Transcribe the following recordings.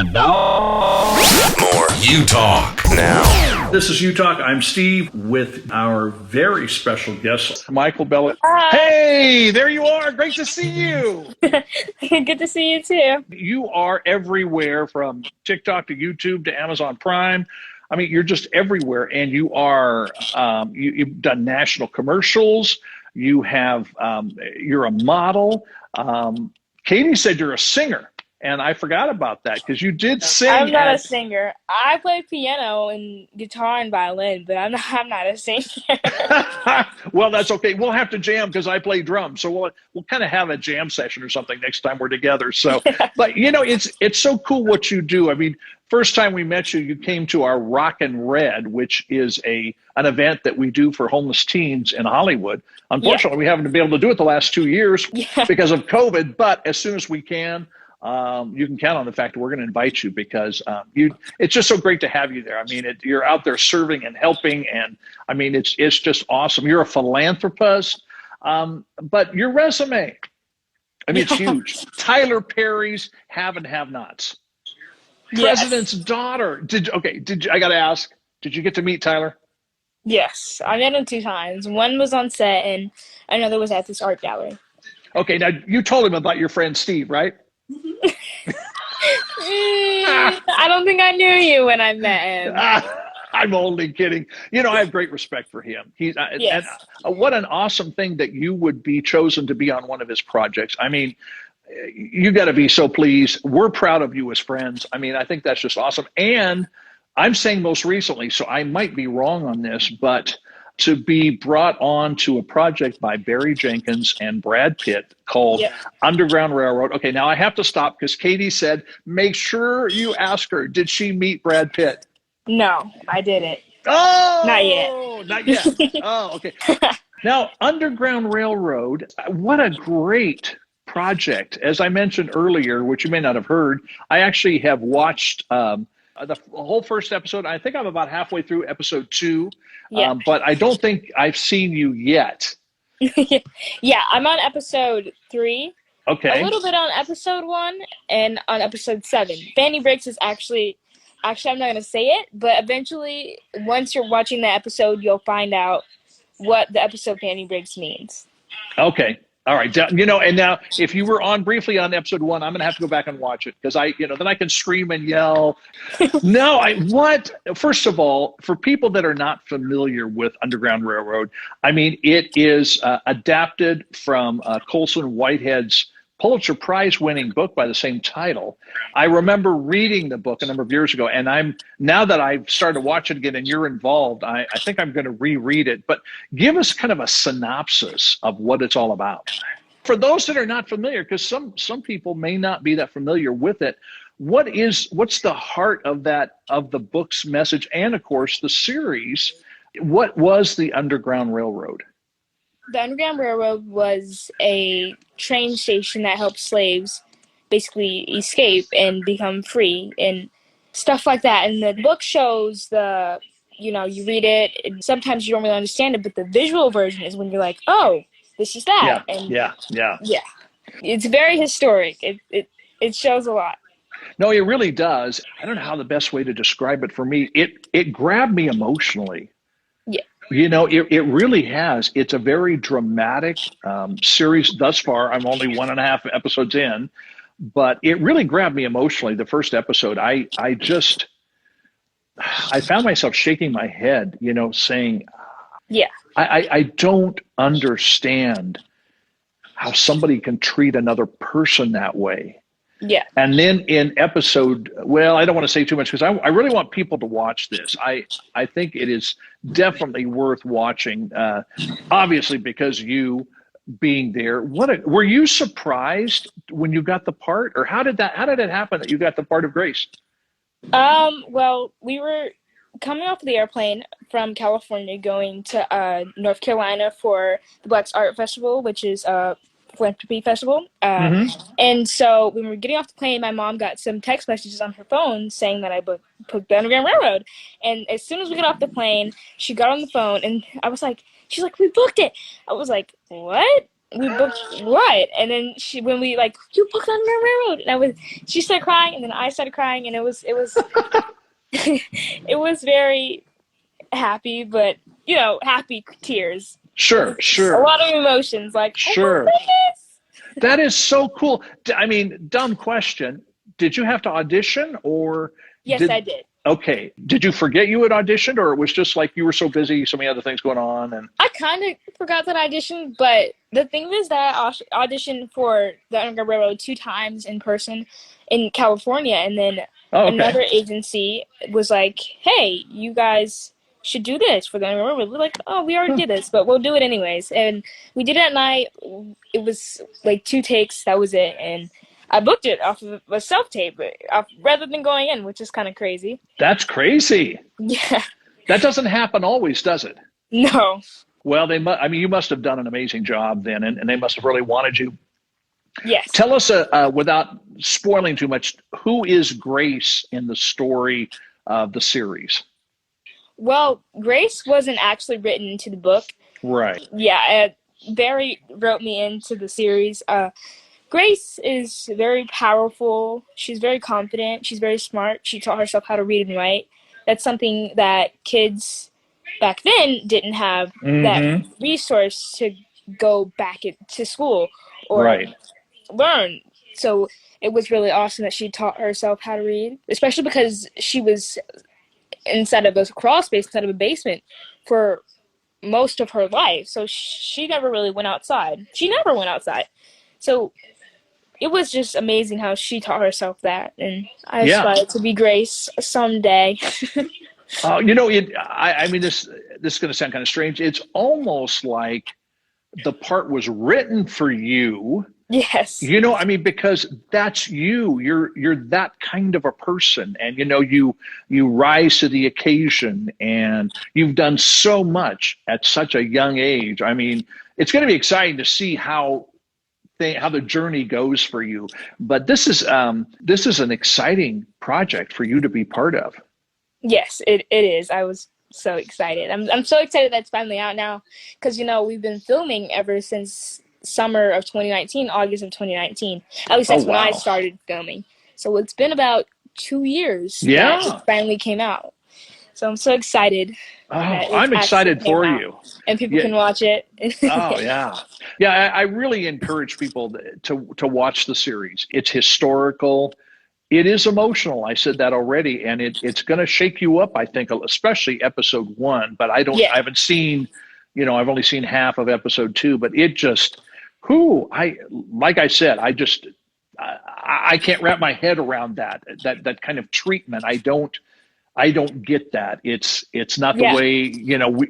And now, more You Talk. Now. This is You Talk. I'm Steve with our very special guest, Mychal-Bella. Hey, there you are. Great to see you. Good to see you too. You are everywhere, from TikTok to YouTube to Amazon Prime. I mean, you're just everywhere, and you are. You've done national commercials. You have. You're a model. Katie said you're a singer, and I forgot about that because you did sing. I'm not a singer. I play piano and guitar and violin, but I'm not a singer. Well, that's okay. We'll have to jam because I play drums, so we'll kind of have a jam session or something next time we're together. So, but you know, it's so cool what you do. I mean, first time we met you, you came to our Rockin' Red, which is an event that we do for homeless teens in Hollywood. Unfortunately, we haven't been able to do it the last 2 years because of COVID. But as soon as we can, you can count on the fact that we're going to invite you because it's just so great to have you there. I mean, you're out there serving and helping, and I mean, it's just awesome. You're a philanthropist, but your resume, I mean, it's huge. Tyler Perry's Have and Have-Nots. President's daughter. I got to ask, did you get to meet Tyler? Yes, I met him 2 times. One was on set, and another was at this art gallery. Okay, now you told him about your friend Steve, right? I don't think I knew you when I met him. I'm only kidding. You know, I have great respect for him. And what an awesome thing that you would be chosen to be on one of his projects. I mean, you got to be so pleased. We're proud of you as friends. I mean, I think that's just awesome. And I'm saying most recently, so I might be wrong on this, but to be brought on to a project by Barry Jenkins and Brad Pitt called Underground Railroad. Okay, now I have to stop because Katie said, make sure you ask her, did she meet Brad Pitt? No, I didn't. Oh! Not yet. Not yet. Oh, okay. Now, Underground Railroad, what a great project. As I mentioned earlier, which you may not have heard, I actually have watched the whole first episode. I think I'm about halfway through episode 2, but I don't think I've seen you yet. Yeah, I'm on episode 3. Okay. A little bit on episode 1 and on episode 7. Fanny Briggs is actually I'm not going to say it, but eventually, once you're watching the episode, you'll find out what the episode Fanny Briggs means. Okay. All right. You know, and now if you were on briefly on episode 1, I'm going to have to go back and watch it because then I can scream and yell. First of all, for people that are not familiar with Underground Railroad, I mean, it is adapted from Colson Whitehead's Pulitzer Prize winning book by the same title. I remember reading the book a number of years ago, and now that I've started to watch it again and you're involved, I think I'm going to reread it. But give us kind of a synopsis of what it's all about. For those that are not familiar, because some people may not be that familiar with it, what's the heart of the book's message and, of course, the series? What was the Underground Railroad? The Underground Railroad was a train station that helped slaves basically escape and become free and stuff like that. And the book shows you read it, and sometimes you don't really understand it, but the visual version is when you're like, oh, this is that. Yeah. It's very historic. It shows a lot. No, it really does. I don't know how the best way to describe it for me. It grabbed me emotionally. Yeah. You know, it really has. It's a very dramatic series thus far. I'm only 1.5 episodes in, but it really grabbed me emotionally. The first episode, I found myself shaking my head, saying, I don't understand how somebody can treat another person that way. Yeah. And then in episode, I don't want to say too much because I really want people to watch this. I think it is definitely worth watching, obviously because you being there. Were you surprised when you got the part, or how did it happen that you got the part of Grace? Well, we were coming off the airplane from California going to North Carolina for the Blacks Art Festival, which is philanthropy festival. And so when we were getting off the plane, my mom got some text messages on her phone saying that I booked the Underground Railroad. And as soon as we got off the plane, she got on the phone and she's like, we booked it. I was like, what? we booked what? And then when we like, you booked Underground Railroad, and she started crying, and then I started crying, and it was, it was very happy, but happy tears. It Sure, was a sure, lot of emotions, like, oh my sure. goodness. That is so cool. I mean, dumb question. Did you have to audition or Yes, I did, did. okay. Did you forget you had auditioned or it was just like you were so busy, so many other things going on? And I kind of forgot that I auditioned, but the thing is that I auditioned for the Underground Railroad 2 times in person in California, and then oh, okay. another agency was like, "Hey, you guys should do this for the Underground Railroad." We're like, "Oh, we already did this, but we'll do it anyways." And we did it at night. It was like 2 takes. That was it, and I booked it off of a self-tape rather than going in, which is kind of crazy. That's crazy. Yeah. That doesn't happen always, does it? No. Well, I mean, you must have done an amazing job then, and they must have really wanted you. Yes. Tell us, without spoiling too much, who is Grace in the story of the series? Well, Grace wasn't actually written into the book. Right. Yeah, Barry wrote me into the series. Grace is very powerful. She's very confident. She's very smart. She taught herself how to read and write. That's something that kids back then didn't have that resource to go back to school or Right. learn. So it was really awesome that she taught herself how to read, especially because she was inside of a crawl space, inside of a basement for most of her life. So she never really went outside. She never went outside. So it was just amazing how she taught herself that. And I aspire to be Grace someday. I mean, this is going to sound kind of strange. It's almost like the part was written for you. Yes. I mean, because that's you. You're that kind of a person, and you rise to the occasion, and you've done so much at such a young age. I mean, it's going to be exciting to see how the journey goes for you. But this is an exciting project for you to be part of. Yes, it is. I was so excited. I'm so excited that it's finally out now because we've been filming ever since summer of 2019, August of 2019. At least that's when I started filming. So it's been about 2 years that it finally came out. So I'm so excited. Oh, I'm excited for you. And people can watch it. Oh, yeah. Yeah, I really encourage people to watch the series. It's historical. It is emotional. I said that already, and it's going to shake you up, I think, especially episode 1. But I haven't seen, I've only seen half of episode 2. But it just, like I said, I can't wrap my head around that kind of treatment. I don't get that. It's not the way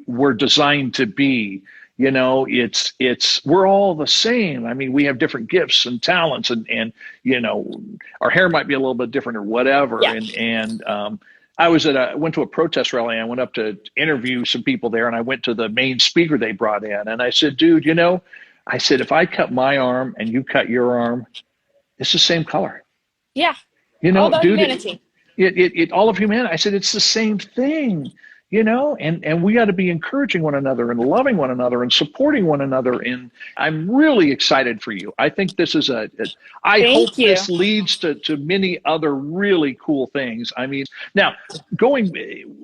we're designed to be. We're all the same. I mean, we have different gifts and talents, and our hair might be a little bit different or whatever. Yeah. And I went to a protest rally. I went up to interview some people there, and I went to the main speaker they brought in, and I said, "Dude, I said if I cut my arm and you cut your arm, it's the same color." Yeah. All about dude, humanity. All of humanity. I said it's the same thing. And we got to be encouraging one another and loving one another and supporting one another. And I'm really excited for you. I think this is I hope this leads to many other really cool things. I mean, now going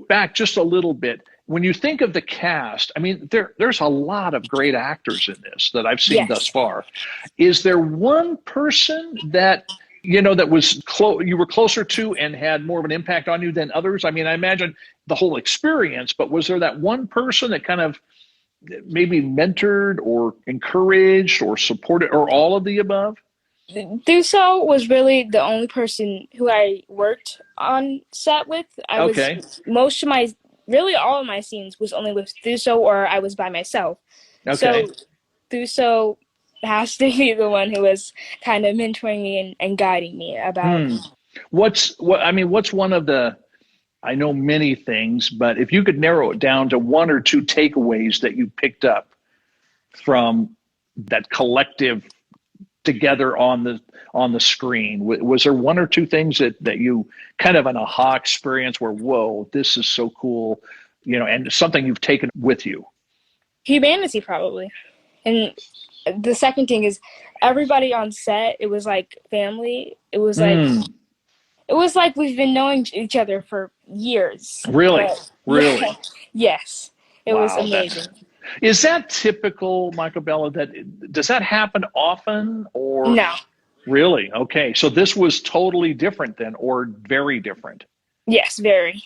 back just a little bit, when you think of the cast, I mean, there's a lot of great actors in this that I've seen thus far. Is there one person that that was you were closer to and had more of an impact on you than others? I mean, I imagine the whole experience, but was there that one person that kind of maybe mentored or encouraged or supported, or all of the above? Thuso was really the only person who I worked on set with. Really all of my scenes was only with Thuso, or I was by myself. So Thuso has to be the one who was kind of mentoring me and guiding me about. What's one of the, I know many things, but if you could narrow it down to 1 or 2 takeaways that you picked up from that collective together on the screen, was there 1 or 2 things that you kind of an aha experience where, whoa, this is so cool, and something you've taken with you? Humanity, probably. And the second thing is everybody on set, it was like family. It was like we've been knowing each other for years. Really? But, Really? yeah, yes, it was Wow. amazing. Is that typical, Mychal-Bella? Does that happen often, or No, really? Okay, so this was totally different then, or very different. yes, very.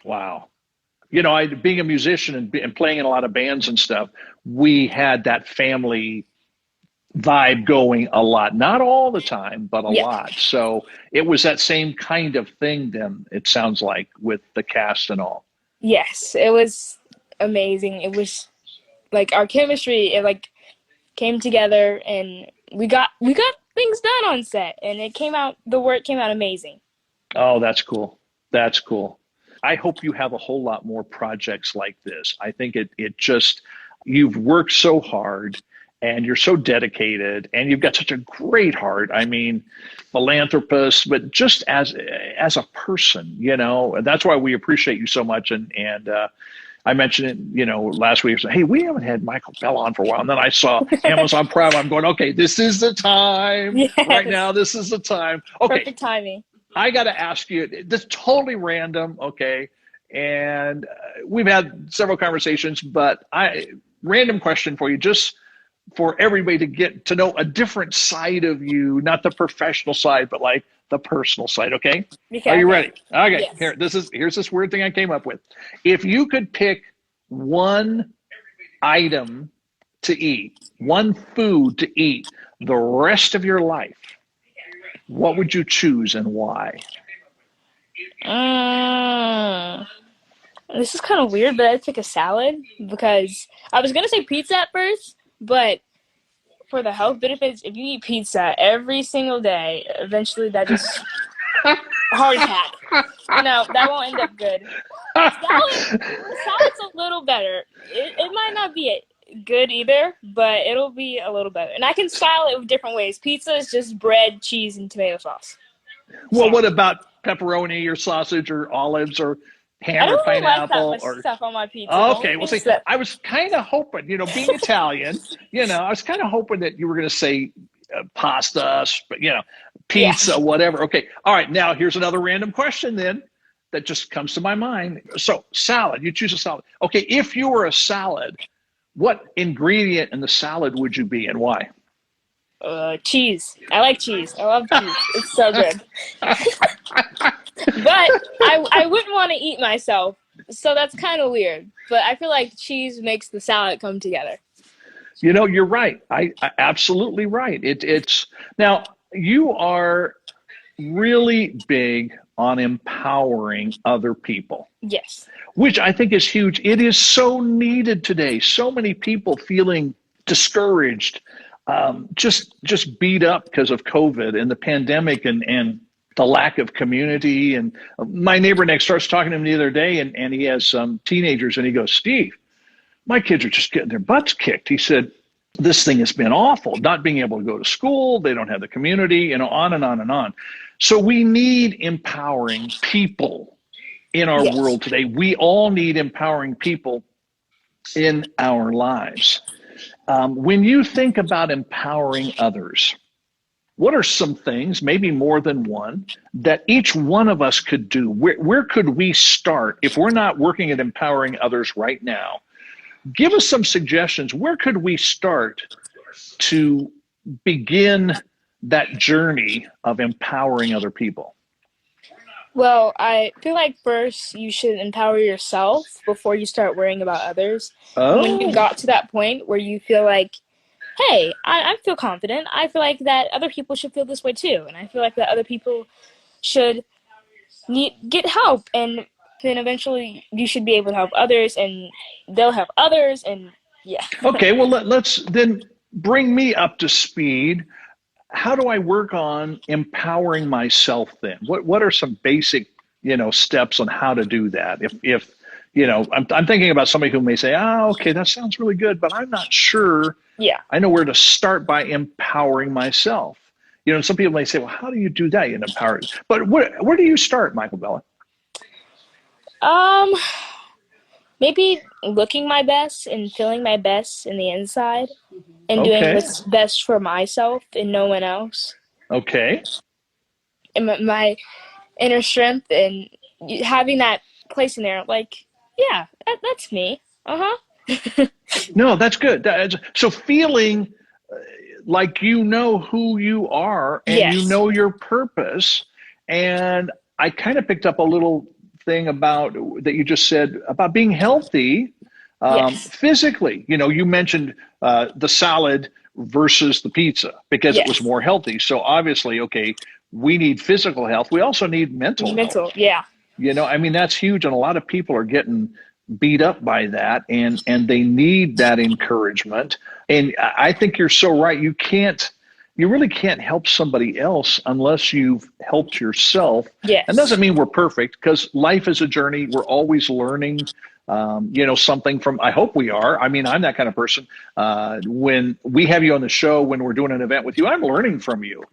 Wow. You know, being a musician and playing in a lot of bands and stuff, we had that family vibe going a lot. Not all the time, but a Yeah, lot. So it was that same kind of thing then, it sounds like, with the cast and all. yes, it was amazing. It was like our chemistry. It like came together, and we got things done on set, and it came out. The work came out amazing. Oh, that's cool. That's cool. I hope you have a whole lot more projects like this. I think it just, you've worked so hard and you're so dedicated and you've got such a great heart. I mean, philanthropist, but just as a person, you know, and that's why we appreciate you so much. And I mentioned it, you know, last week. So, hey, we haven't had Mychal-Bella on for a while. And then I saw Amazon Prime. I'm going, okay, this is the time. Yes, Right now, this is the time. Okay, perfect timing. I got to ask you, this is totally random, okay? And we've had several conversations, but random question for you, just for everybody to get to know a different side of you, not the professional side, but like the personal side, okay? Okay, Are you okay. ready? Okay, Yes. here's this weird thing I came up with. If you could pick one item to eat, one food to eat the rest of your life, what would you choose and why? This is kind of weird, but I'd pick a salad because I was gonna say pizza at first, but for the health benefits, if you eat pizza every single day, eventually that just heart attack. No, that won't end up good. Salad's a little better. It might not be good either, but it'll be a little better. And I can style it with different ways. Pizza is just bread, cheese, and tomato sauce. Well, So, what about pepperoni or sausage or olives or I ham or don't really like that pineapple much or stuff on my pizza. The only okay, well see, things that I was kind of hoping, you know, being Italian, you know, I was kind of hoping that you were going to say pasta, you know, yeah. pizza, whatever. Okay. All right, now here's another random question then that just comes to my mind. So, salad, you choose a salad. Okay, if you were a salad, what ingredient in the salad would you be and why? Cheese. I like cheese. I love cheese. It's so good. But I wouldn't want to eat myself, so that's kind of weird. But I feel like cheese makes the salad come together. You know, you're right. I absolutely right. It's now you are really big on empowering other people, Yes. which I think is huge. It is so needed today. So many people feeling discouraged, just beat up because of COVID and the pandemic and the lack of community. And my neighbor next door was talking to him the other day, and he has some teenagers, and he goes, Steve, my kids are just getting their butts kicked. He said, this thing has been awful, not being able to go to school. They don't have the community, you know, on and on and on. So we need empowering people in our Yes. world today. We all need empowering people in our lives. When you think about empowering others, what are some things, maybe more than one, that each one of us could do? Where could we start if we're not working at empowering others right now? Give us some suggestions. Where could we start to begin that journey of empowering other people? Well, I feel like first you should empower yourself before you start worrying about others. And when you Oh, got to that point where you feel like, hey, I feel confident, I feel like that other people should feel this way too. And I feel like that other people should get help. And then eventually you should be able to help others, and they'll help others. And yeah. okay. Well, let's then bring me up to speed. How do I work on empowering myself then? What are some basic, you know, steps on how to do that? If you know, I'm thinking about somebody who may say, okay, that sounds really good, but I'm not sure Yeah. I know where to start by empowering myself. You know, some people may say, well, how do you do that? You empower. But where do you start, Mychal-Bella? Um, maybe looking my best and feeling my best in the inside and doing Okay. what's best for myself and no one else. Okay. And my inner strength and having that place in there, like, yeah, that's me. Uh-huh. No, that's good. So feeling like you know who you are and you Yes. know your purpose. And I kind of picked up a little thing about that you just said about being healthy Yes. physically. You mentioned the salad versus the pizza because it was Yes. more healthy. So obviously, okay, we need physical health. We also need mental health. Mental. Yeah. I mean, that's huge. And a lot of people are getting beat up by that and they need that encouragement. And I think you're so right. You really can't help somebody else unless you've helped yourself. And Yes. doesn't mean we're perfect because life is a journey. We're always learning, something from, I hope we are. I mean, I'm that kind of person. When we have you on the show, when we're doing an event with you, I'm learning from you.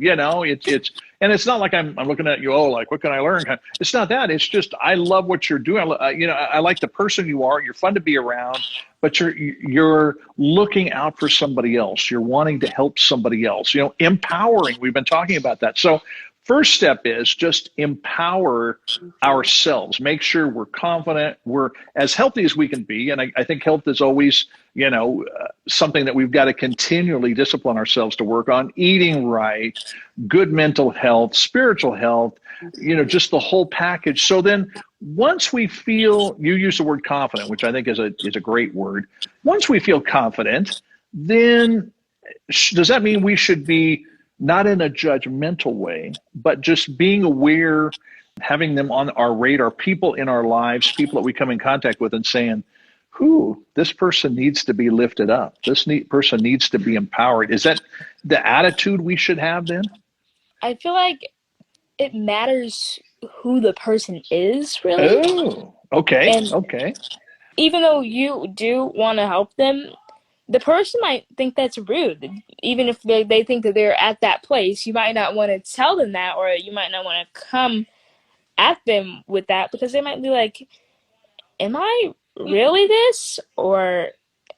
And it's not like I'm looking at you, oh, like, what can I learn? It's not that. It's just, I love what you're doing. I like the person you are. You're fun to be around, but you're looking out for somebody else. You're wanting to help somebody else, empowering. We've been talking about that. So first step is just empower ourselves, make sure we're confident, we're as healthy as we can be. And I think health is always, something that we've got to continually discipline ourselves to work on. Eating right, good mental health, spiritual health, just the whole package. So then once we feel, you use the word confident, which I think is a great word. Once we feel confident, then does that mean we should be not in a judgmental way, but just being aware, having them on our radar, people in our lives, people that we come in contact with and saying, this person needs to be lifted up. This person needs to be empowered. Is that the attitude we should have then? I feel like it matters who the person is, really. Oh, okay. And Okay. even though you do want to help them, the person might think that's rude. Even if they think that they're at that place, you might not want to tell them that, or you might not want to come at them with that because they might be like, am I really this? Or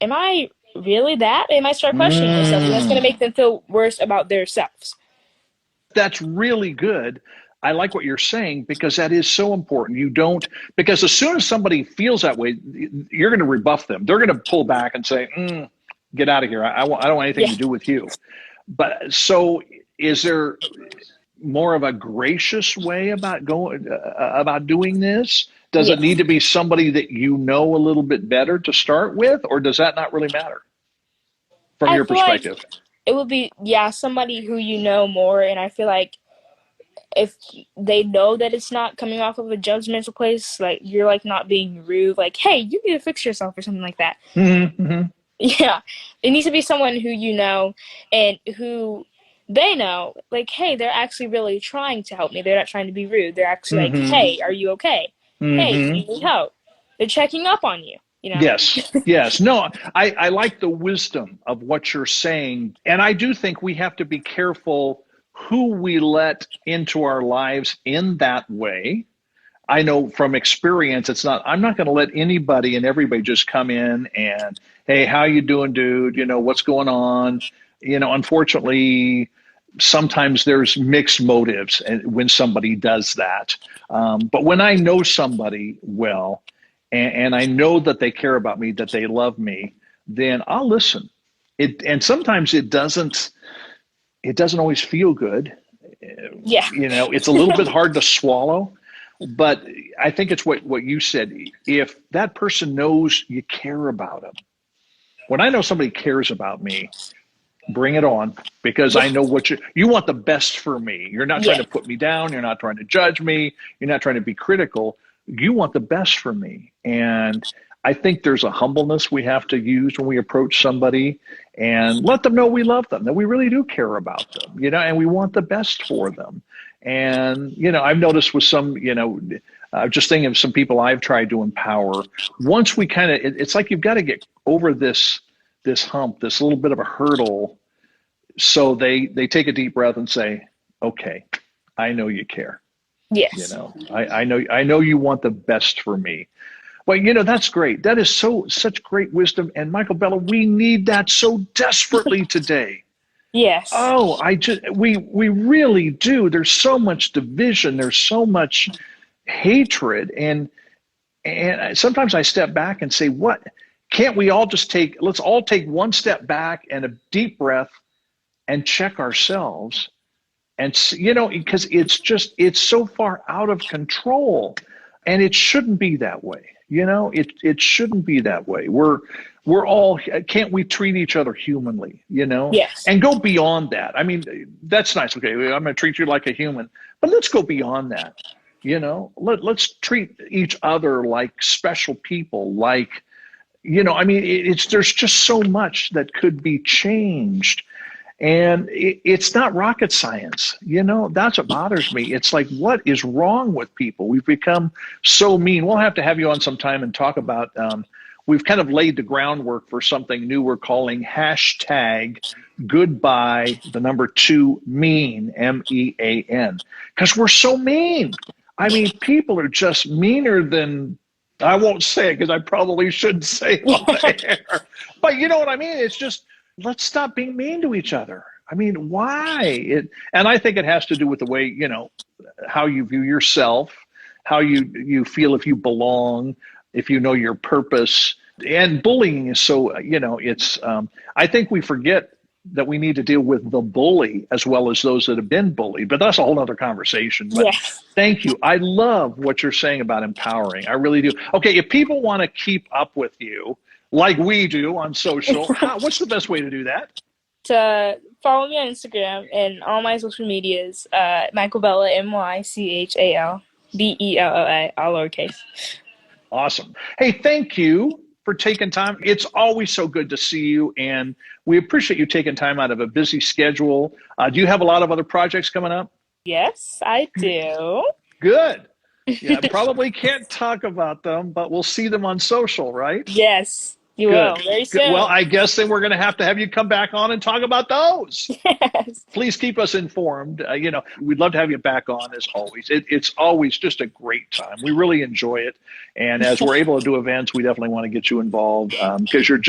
am I really that? They might start questioning themselves, and that's going to Mm. make them feel worse about themselves. That's really good. I like what you're saying because that is so important. Because as soon as somebody feels that way, you're going to rebuff them. They're going to pull back and say, get out of here. I don't want anything Yeah. to do with you. But so is there more of a gracious way about doing this? Does it Yes. need to be somebody that you know a little bit better to start with, or does that not really matter from I your feel like perspective? it would be, yeah, somebody who you know more, and I feel like if they know that it's not coming off of a judgmental place, like you're like not being rude, like, hey, you need to fix yourself or something like that. Mm-hmm. Yeah, it needs to be someone who you know and who they know, like, hey, they're actually really trying to help me. They're not trying to be rude. They're actually like, Mm-hmm. hey, are you okay? Hey, do Mm-hmm. you need help? They're checking up on you, you know? Yes, yes. No, I like the wisdom of what you're saying. And I do think we have to be careful who we let into our lives in that way. I know from experience, I'm not going to let anybody and everybody just come in and, hey, how you doing, dude? What's going on? Unfortunately, sometimes there's mixed motives when somebody does that. But when I know somebody well, and I know that they care about me, that they love me, then I'll listen. And sometimes it doesn't always feel good. Yeah. It's a little bit hard to swallow, but I think it's what you said. If that person knows you care about them, when I know somebody cares about me, bring it on, because I Yeah. know what you want the best for me. You're not trying Yeah. to put me down. You're not trying to judge me. You're not trying to be critical. You want the best for me. And I think there's a humbleness we have to use when we approach somebody and let them know we love them, that we really do care about them, and we want the best for them. And, I've noticed with some, just thinking of some people I've tried to empower, once we it's like you've got to get over this hump, this little bit of a hurdle. So they take a deep breath and say, okay, I know you care. Yes. I know you want the best for me. Well, that's great. That is such great wisdom. And Mychal-Bella, we need that so desperately today. Yes. Oh, we really do. There's so much division. There's so much hatred. And sometimes I step back and say, what can't we all let's all take one step back and a deep breath and check ourselves. And, because it's so far out of control, and it shouldn't be that way. It shouldn't be that way. We're all, can't we treat each other humanly, Yes. and go beyond that. I mean, that's nice. Okay. I'm going to treat you like a human, but let's go beyond that. Let's treat each other like special people, like, there's just so much that could be changed. And it's not rocket science. That's what bothers me. It's like, what is wrong with people? We've become so mean. We'll have to have you on sometime and talk about, we've kind of laid the groundwork for something new we're calling #goodbye2mean, MEAN, because we're so mean. I mean, people are just meaner than, I won't say it because I probably shouldn't say it on the air. But you know what I mean? It's just, let's stop being mean to each other. I mean, why? And I think it has to do with the way, how you view yourself, how you feel if you belong, if you know your purpose. And bullying is so, it's, I think we forget that we need to deal with the bully as well as those that have been bullied. But that's a whole other conversation. But Yes. Thank you. I love what you're saying about empowering. I really do. Okay, if people want to keep up with you, like we do on social, what's the best way to do that? To follow me on Instagram and all my social medias, Mychal-Bella, MYCHALBELLA, all lowercase. Awesome. Hey, thank you for taking time. It's always so good to see you, and we appreciate you taking time out of a busy schedule. Do you have a lot of other projects coming up? Yes, I do. Good. Yeah, probably can't talk about them, but we'll see them on social, right? Yes, you will very soon. Good. Well, I guess then we're going to have you come back on and talk about those. Yes. Please keep us informed. We'd love to have you back on as always. It's always just a great time. We really enjoy it. And as we're able to do events, we definitely want to get you involved because you're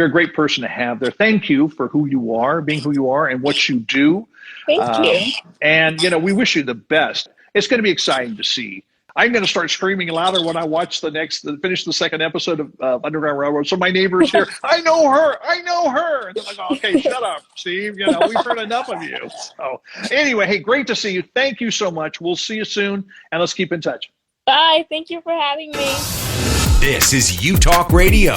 a great person to have there. Thank you for who you are, being who you are, and what you do. Thank you. And, we wish you the best. It's going to be exciting to see. I'm going to start screaming louder when I watch finish the second episode of Underground Railroad. So my neighbors here, I know her. And they're like, oh, okay, shut up, Steve. We've heard enough of you. So anyway, hey, great to see you. Thank you so much. We'll see you soon, and let's keep in touch. Bye. Thank you for having me. This is You Talk Radio.